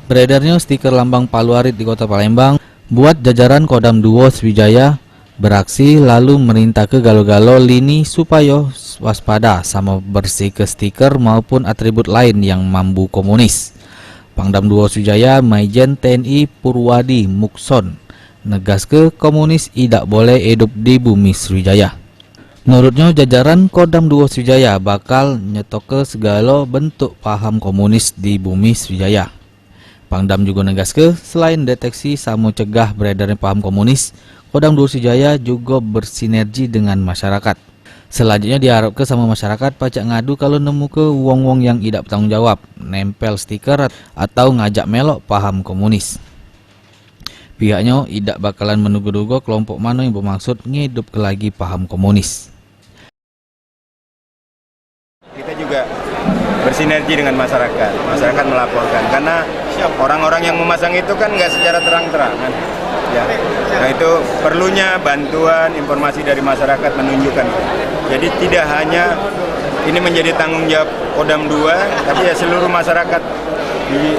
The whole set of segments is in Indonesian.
Beredarnya stiker lambang Palu Arit di Kota Palembang buat jajaran Kodam Duo Sriwijaya beraksi lalu merintah ke galo-galo lini supaya waspada sama bersih ke stiker maupun atribut lain yang mambu komunis. Pangdam Duo Sriwijaya Maijen TNI Purwadi Mukson negas ke komunis tidak boleh hidup di bumi Sriwijaya. Menurutnya jajaran Kodam Duo Sriwijaya bakal nyetok ke segala bentuk paham komunis di bumi Sriwijaya. Pangdam juga negas ke selain deteksi sama cegah beredarnya paham komunis, Kodam Duo Sriwijaya juga bersinergi dengan masyarakat. Selanjutnya diharap ke sama masyarakat pacak ngadu kalau nemu ke wong-wong yang tidak bertanggung jawab, nempel stiker atau ngajak melok paham komunis. Pihaknya tidak bakalan menduga-duga kelompok mana yang bermaksud ngidup ke lagi paham komunis. Kita juga bersinergi dengan masyarakat melaporkan karena orang-orang yang memasang itu kan nggak secara terang-terangan ya. Nah itu perlunya bantuan informasi dari masyarakat menunjukkan. Jadi tidak hanya ini menjadi tanggung jawab Kodam 2, tapi ya seluruh masyarakat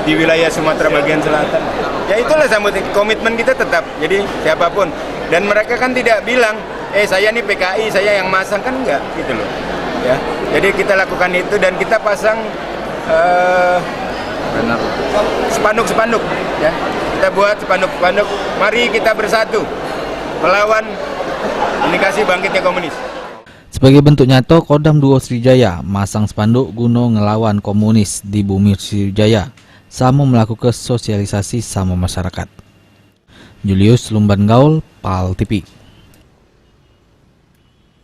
di wilayah Sumatera bagian selatan. Ya itulah komitmen kita tetap. Jadi siapapun, dan mereka kan tidak bilang, saya nih PKI, saya yang masang, kan enggak gitu loh. Ya, jadi kita lakukan itu dan kita pasang spanduk-spanduk ya. Kita buat spanduk-spanduk, mari kita bersatu melawan indikasi bangkitnya komunis. Sebagai bentuk nyata, Kodam Duo Sriwijaya masang spanduk guna ngelawan komunis di bumi Sriwijaya sama melakukan sosialisasi sama masyarakat. Julius Lumban Gaul, PAL TV.